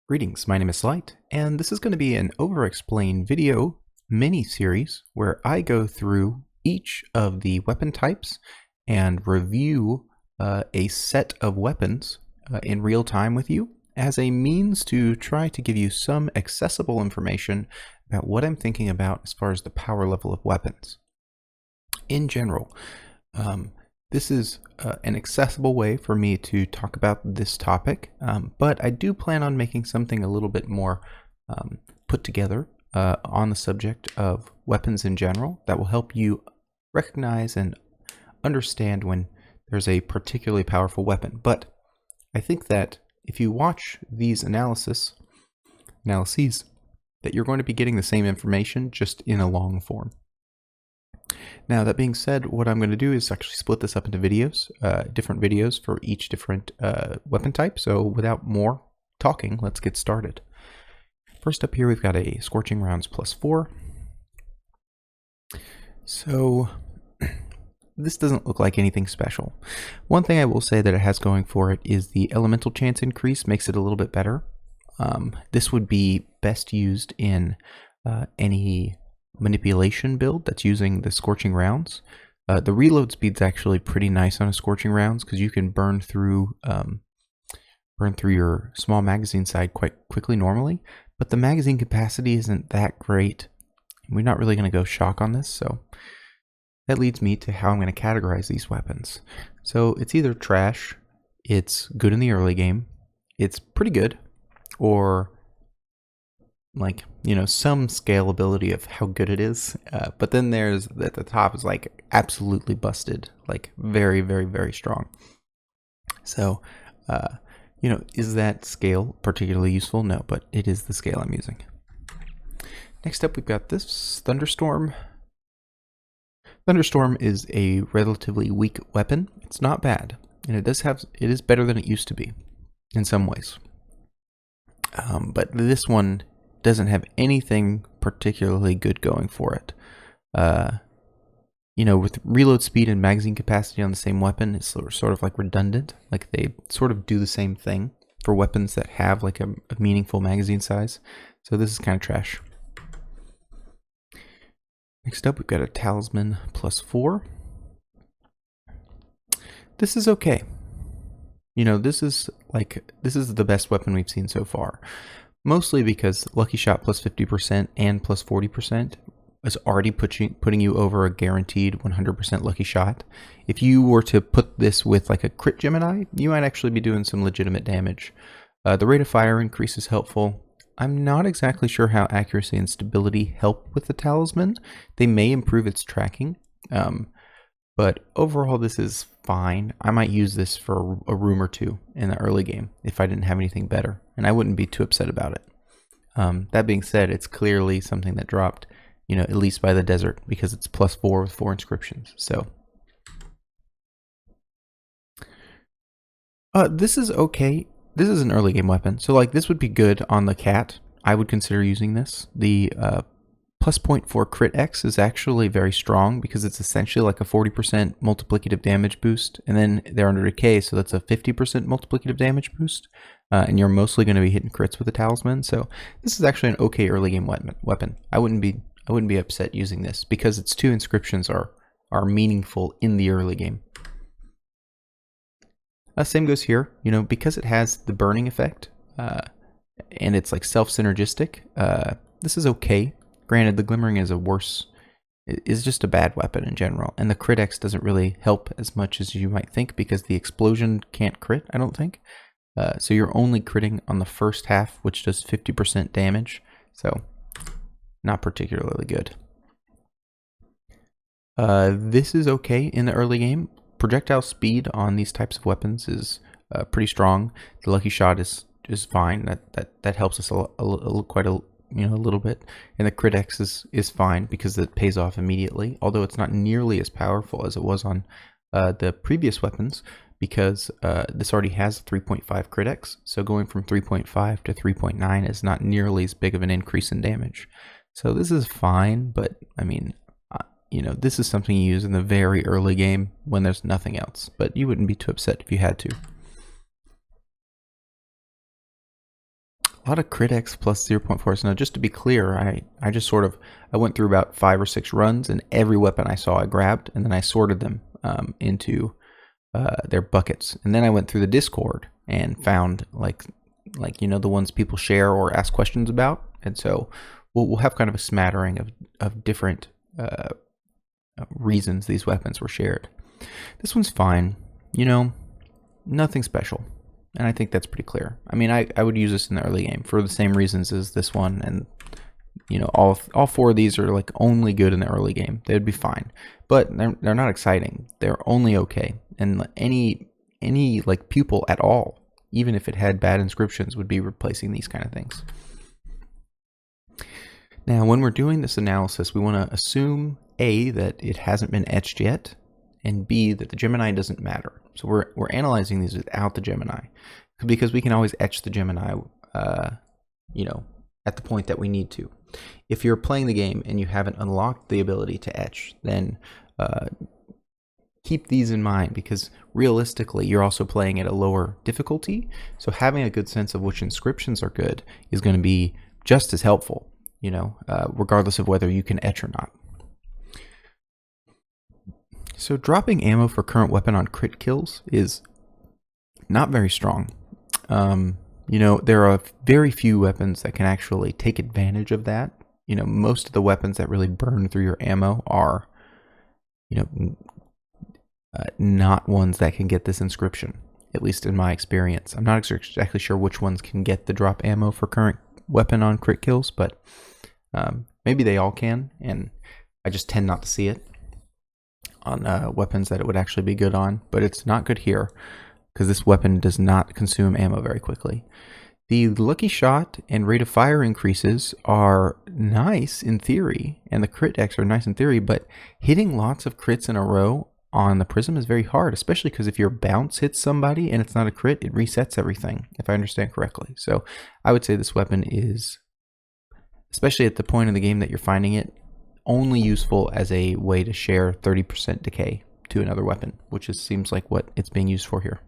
Greetings, my name is Slight, and this is going to be an OverExplain video mini-series where I go through each of the weapon types and review a set of weapons in real time with you as a means to try to give you some accessible information about what I'm thinking about as far as the power level of weapons. In general, this is an accessible way for me to talk about this topic, but I do plan on making something a little bit more put together on the subject of weapons in general that will help you recognize and understand when there's a particularly powerful weapon. But I think that if you watch these analyses, that you're going to be getting the same information just in a long form. Now, that being said, what I'm going to do is actually split this up into videos, different videos for each different weapon type. So without more talking, let's get started. First up here, we've got a Scorching Rounds +4. So this doesn't look like anything special. One thing I will say that it has going for it is the elemental chance increase makes it a little bit better. This would be best used in any manipulation build that's using the Scorching Rounds. The reload speed's actually pretty nice on a Scorching Rounds because you can burn through your small magazine side quite quickly normally, but the magazine capacity isn't that great. We're not really going to go shock on this, so that leads me to how I'm going to categorize these weapons. So it's either trash, it's good in the early game, it's pretty good, or like, you know, some scalability of how good it is. But then there's at the top is like absolutely busted, like very, very, very strong. So, you know, is that scale particularly useful? No, but it is the scale I'm using. Next up, we've got this Thunderstorm. Thunderstorm is a relatively weak weapon. It's not bad, and it is better than it used to be in some ways. But this one doesn't have anything particularly good going for it. You know, with reload speed and magazine capacity on the same weapon, it's sort of like redundant. Like they sort of do the same thing for weapons that have like a meaningful magazine size. So this is kind of trash. Next up, we've got a Talisman +4. This is okay. You know, this is the best weapon we've seen so far. Mostly because Lucky Shot +50% and +40% is already putting you over a guaranteed 100% Lucky Shot. If you were to put this with like a crit Gemini, you might actually be doing some legitimate damage. The rate of fire increase is helpful. I'm not exactly sure how accuracy and stability help with the Talisman. They may improve its tracking, but overall this is fine. I might use this for a room or two in the early game if I didn't have anything better, and I wouldn't be too upset about it. That being said, it's clearly something that dropped, you know, at least by the desert, because it's +4 with 4 inscriptions. So this is okay. This is an early game weapon, so like this would be good on the cat. I would consider using this. The +0.4 crit X is actually very strong because it's essentially like a 40% multiplicative damage boost, and then they're under decay, so that's a 50% multiplicative damage boost, and you're mostly going to be hitting crits with the Talisman. So this is actually an okay early game weapon. I wouldn't be upset using this because its 2 inscriptions are meaningful in the early game. Same goes here, you know, because it has the burning effect, and it's like self-synergistic. This is okay. Granted, the Glimmering is just a bad weapon in general, and the crit X doesn't really help as much as you might think because the explosion can't crit, I don't think. So you're only critting on the first half, which does 50% damage, so not particularly good. This is okay in the early game. Projectile speed on these types of weapons is pretty strong. The Lucky Shot is fine. That helps us quite a little bit, and the crit X is fine because it pays off immediately. Although it's not nearly as powerful as it was on the previous weapons because this already has 3.5 crit X. So going from 3.5 to 3.9 is not nearly as big of an increase in damage. So this is fine, but I mean, you know, this is something you use in the very early game when there's nothing else, but you wouldn't be too upset if you had to. A lot of crit X plus 0.4. So now, just to be clear, I just sort of, I went through about 5 or 6 runs, and every weapon I saw I grabbed, and then I sorted them into their buckets. And then I went through the Discord and found like you know, the ones people share or ask questions about. And so we'll have kind of a smattering of different reasons these weapons were shared. This one's fine, you know, nothing special. And I think that's pretty clear. I mean, I would use this in the early game for the same reasons as this one. And, you know, all 4 of these are like only good in the early game. They would be fine. But they're not exciting. They're only okay. And any like pupil at all, even if it had bad inscriptions, would be replacing these kind of things. Now, when we're doing this analysis, we want to assume A, that it hasn't been etched yet, and B, that the Gemini doesn't matter. So we're analyzing these without the Gemini, because we can always etch the Gemini, you know, at the point that we need to. If you're playing the game and you haven't unlocked the ability to etch, then keep these in mind, because realistically, you're also playing at a lower difficulty. So having a good sense of which inscriptions are good is going to be just as helpful, you know, regardless of whether you can etch or not. So dropping ammo for current weapon on crit kills is not very strong. You know, there are very few weapons that can actually take advantage of that. You know, most of the weapons that really burn through your ammo are, you know, not ones that can get this inscription, at least in my experience. I'm not exactly sure which ones can get the drop ammo for current weapon on crit kills, but maybe they all can, and I just tend not to see it on weapons that it would actually be good on. But it's not good here, because this weapon does not consume ammo very quickly. The lucky shot and rate of fire increases are nice in theory, and the crit X are nice in theory, but hitting lots of crits in a row on the prism is very hard, especially because if your bounce hits somebody and it's not a crit, it resets everything, if I understand correctly. So I would say this weapon is, especially at the point in the game that you're finding it, only useful as a way to share 30% decay to another weapon, which seems like what it's being used for here.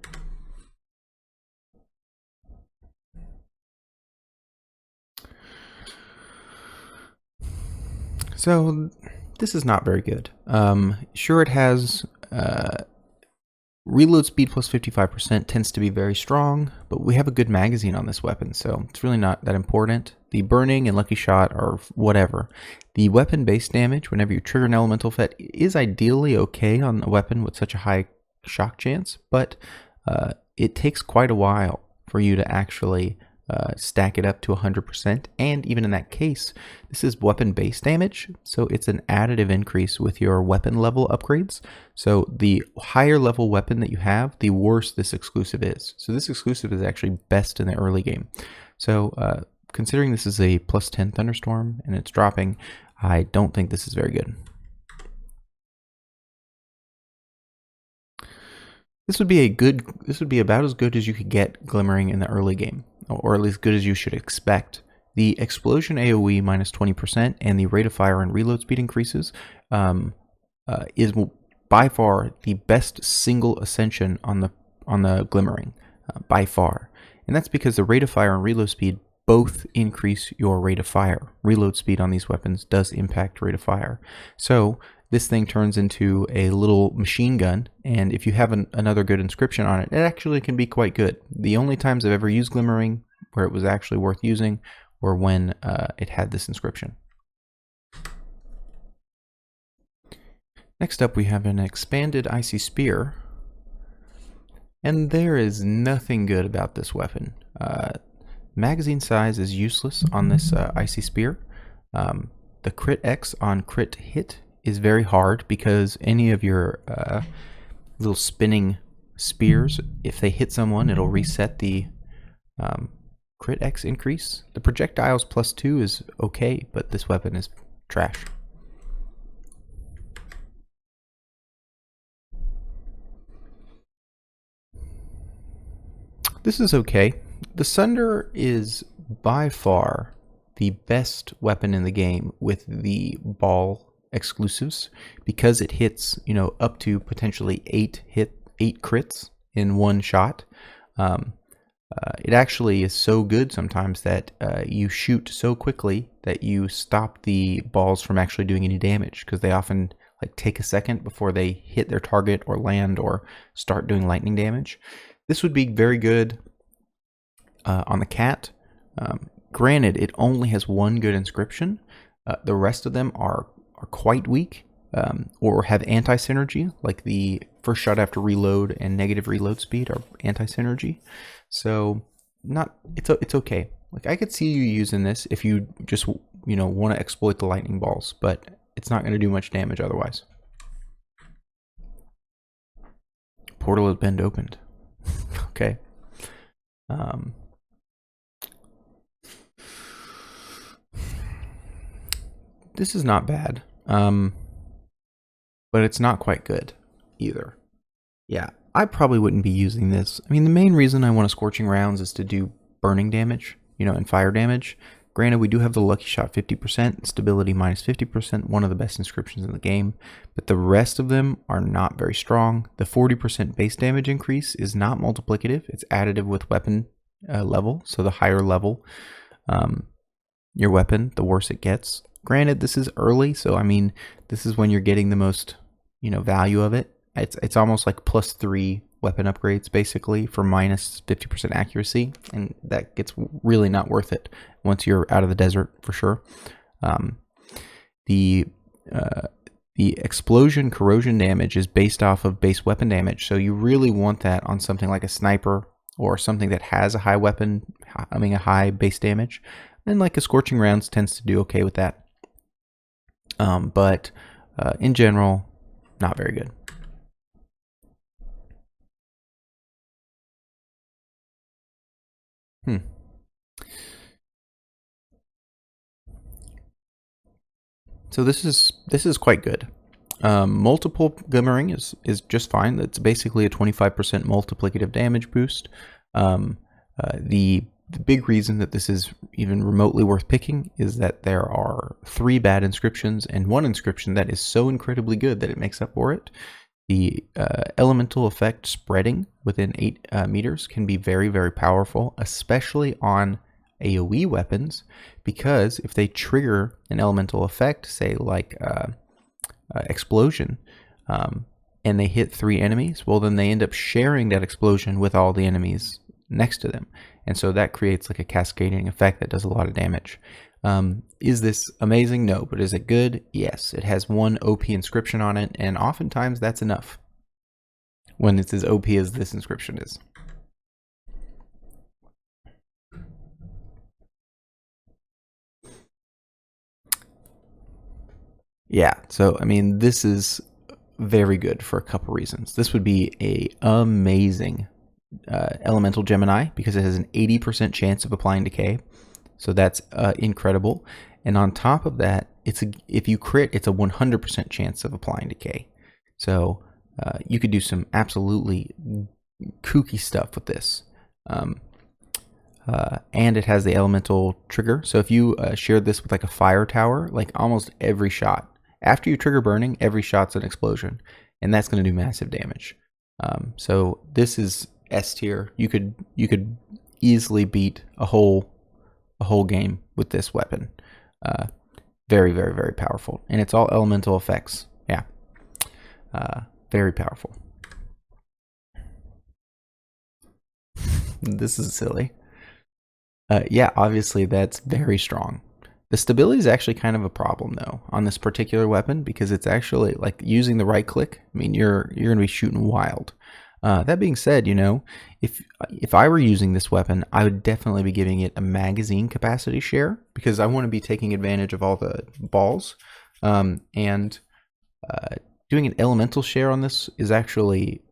So this is not very good. Sure, it has reload speed plus 55%, tends to be very strong, but we have a good magazine on this weapon, so it's really not that important. The burning and lucky shot are whatever. The weapon base damage, whenever you trigger an elemental effect, is ideally okay on a weapon with such a high shock chance, but it takes quite a while for you to actually stack it up to 100%, and even in that case, this is weapon base damage, so it's an additive increase with your weapon level upgrades. So the higher level weapon that you have, the worse this exclusive is. So this exclusive is actually best in the early game. So considering this is a plus 10 Thunderstorm and it's dropping, I don't think this is very good. This would be about as good as you could get glimmering in the early game, or at least good as you should expect. The explosion AoE minus 20% and the rate of fire and reload speed increases is by far the best single ascension on the glimmering, by far. And that's because the rate of fire and reload speed both increase your rate of fire. Reload speed on these weapons does impact rate of fire. So this thing turns into a little machine gun, and if you have another good inscription on it, it actually can be quite good. The only times I've ever used glimmering where it was actually worth using were when it had this inscription. Next up, we have an expanded Icy Spear, and there is nothing good about this weapon. Magazine size is useless on this Icy Spear. The crit X on crit hit is very hard, because any of your little spinning spears, if they hit someone, it'll reset the crit X increase. The projectiles plus 2 is okay, but this weapon is trash. This is okay. The Sunderer is by far the best weapon in the game with the ball exclusives, because it hits, you know, up to potentially 8 crits in one shot. It actually is so good sometimes that you shoot so quickly that you stop the balls from actually doing any damage, because they often like take a second before they hit their target or land or start doing lightning damage. This would be very good on the cat. Granted, it only has one good inscription. The rest of them are quite weak, or have anti-synergy, like the first shot after reload and negative reload speed are anti-synergy. So it's okay. Like, I could see you using this if you just want to exploit the lightning balls, but it's not going to do much damage otherwise. Portal has been opened. Okay. This is not bad, but it's not quite good either. Yeah, I probably wouldn't be using this. I mean, the main reason I want a Scorching Rounds is to do burning damage, and fire damage. Granted, we do have the Lucky Shot 50%, Stability minus 50%, one of the best inscriptions in the game, but the rest of them are not very strong. The 40% base damage increase is not multiplicative, it's additive with weapon level, so the higher level your weapon, the worse it gets. Granted, this is early, so I mean, this is when you're getting the most, value of it. It's almost like +3 weapon upgrades basically for minus 50% accuracy, and that gets really not worth it once you're out of the desert for sure. The explosion corrosion damage is based off of base weapon damage, so you really want that on something like a sniper or something that has a high weapon, a high base damage. And like a Scorching Rounds tends to do okay with that. But in general, not very good. So this is quite good. Multiple glimmering is just fine. It's basically a 25% multiplicative damage boost. The big reason that this is even remotely worth picking is that there are 3 bad inscriptions and 1 inscription that is so incredibly good that it makes up for it. The elemental effect spreading within 8 meters can be very, very powerful, especially on AoE weapons, because if they trigger an elemental effect, say like explosion, and they hit 3 enemies, well, then they end up sharing that explosion with all the enemies next to them. And so that creates like a cascading effect that does a lot of damage. Is this amazing? No. But is it good? Yes. It has 1 OP inscription on it, and oftentimes that's enough when it's as OP as this inscription is. Yeah, so I mean, this is very good for a couple reasons. This would be a amazing elemental Gemini because it has an 80% chance of applying decay, so that's incredible. And on top of that, if you crit, it's a 100% chance of applying decay. So you could do some absolutely kooky stuff with this. And it has the elemental trigger. So if you shared this with like a fire tower, like almost every shot, after you trigger burning, every shot's an explosion, and that's going to do massive damage. So this is S tier. You could easily beat a whole game with this weapon. Very, very, very powerful, and it's all elemental effects. Yeah, very powerful. This is silly. Yeah, obviously that's very strong. The stability is actually kind of a problem though on this particular weapon, because it's actually like using the right click. I mean, you're going to be shooting wild. That being said, if I were using this weapon, I would definitely be giving it a magazine capacity share, because I want to be taking advantage of all the balls. And doing an elemental share on this is actually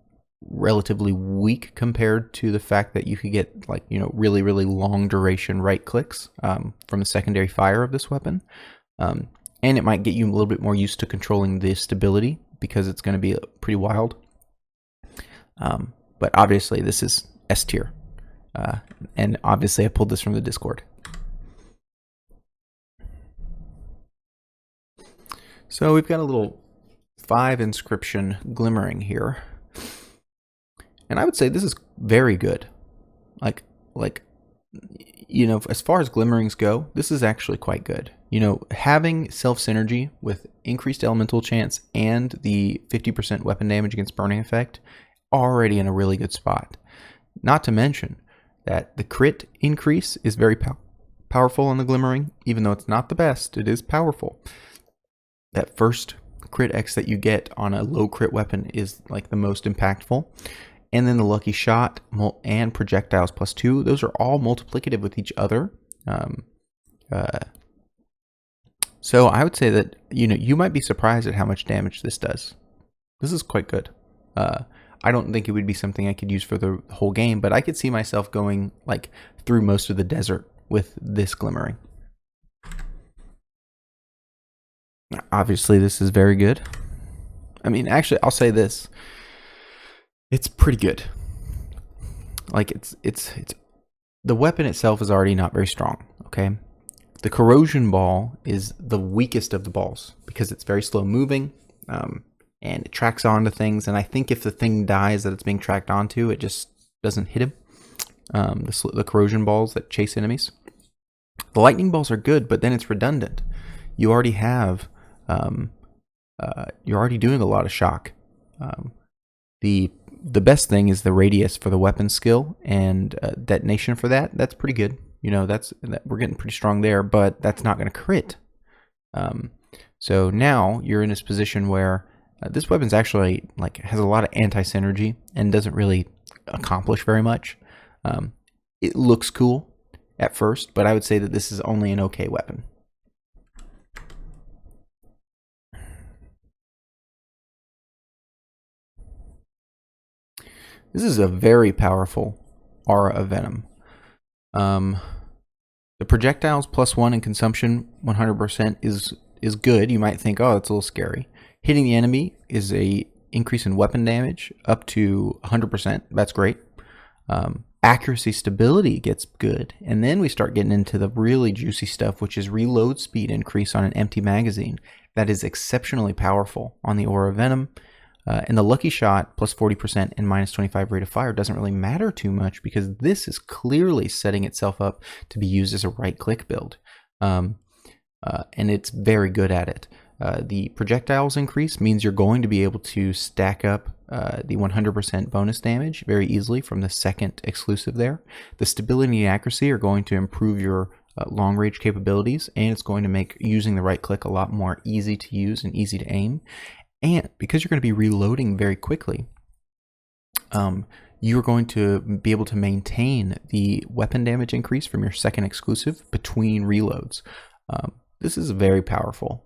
relatively weak compared to the fact that you could get like really, really long duration right clicks from the secondary fire of this weapon, and it might get you a little bit more used to controlling the stability because it's going to be pretty wild. But obviously this is S tier, and obviously I pulled this from the Discord. So we've got a little 5 inscription glimmering here. And I would say this is very good. Like, like, you know, as far as glimmerings go, this is actually quite good. You know, having self synergy with increased elemental chance and the 50% weapon damage against burning effect, already in a really good spot. Not to mention that the crit increase is very powerful on the glimmering. Even though it's not the best, it is powerful. That first crit X that you get on a low crit weapon is like the most impactful. And then the lucky shot and projectiles +2, those are all multiplicative with each other. So I would say that, you know, you might be surprised at how much damage this does. This is quite good. I don't think it would be something I could use for the whole game, but I could see myself going like through most of the desert with this glimmering. Obviously, this is very good. I mean, actually, I'll say this. It's pretty good. Like it's the weapon itself is already not very strong, okay? The corrosion ball is the weakest of the balls because it's very slow moving, and it tracks onto things, and I think if the thing dies that it's being tracked onto, it just doesn't hit him. The corrosion balls that chase enemies. The lightning balls are good, but then it's redundant. You already have you're already doing a lot of shock. The best thing is the radius for the weapon skill and detonation for that. That's pretty good. You know, we're getting pretty strong there, but that's not going to crit. So now you're in this position where this weapon's actually like has a lot of anti-synergy and doesn't really accomplish very much. It looks cool at first, but I would say that this is only an okay weapon. This is a very powerful aura of venom. The projectiles +1 in consumption 100% is good. You might think, oh, that's a little scary. Hitting the enemy is a increase in weapon damage up to 100%. That's great. Accuracy stability gets good. And then we start getting into the really juicy stuff, which is reload speed increase on an empty magazine. That is exceptionally powerful on the aura of venom. And the lucky shot +40% and -25 rate of fire doesn't really matter too much because this is clearly setting itself up to be used as a right-click build. And it's very good at it. The projectiles increase means you're going to be able to stack up the 100% bonus damage very easily from the second exclusive there. The stability and accuracy are going to improve your long-range capabilities, and it's going to make using the right-click a lot more easy to use and easy to aim. And because you're going to be reloading very quickly, you're going to be able to maintain the weapon damage increase from your second exclusive between reloads. This is a very powerful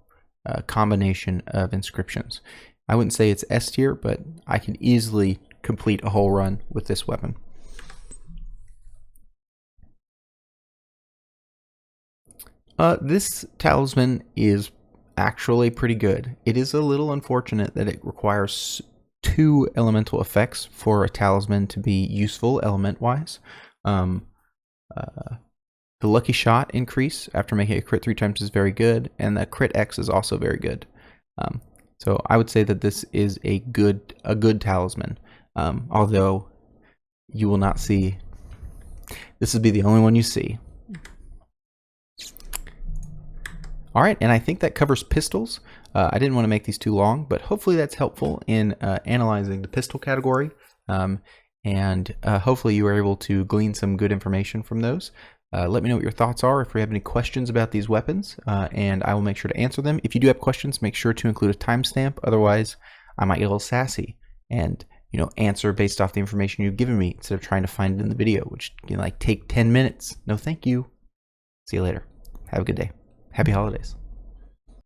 combination of inscriptions. I wouldn't say it's S tier, but I can easily complete a whole run with this weapon. This talisman is actually pretty good. It is a little unfortunate that it requires 2 elemental effects for a talisman to be useful element-wise. The lucky shot increase after making a crit 3 times is very good, and the crit X is also very good. So I would say that this is a good talisman. Although you will not see, this would be the only one you see. All right, and I think that covers pistols. I didn't want to make these too long, but hopefully that's helpful in analyzing the pistol category. And hopefully you were able to glean some good information from those. Let me know what your thoughts are if you have any questions about these weapons, and I will make sure to answer them. If you do have questions, make sure to include a timestamp. Otherwise, I might get a little sassy and answer based off the information you've given me instead of trying to find it in the video, which can like take 10 minutes. No, thank you. See you later. Have a good day. Happy holidays.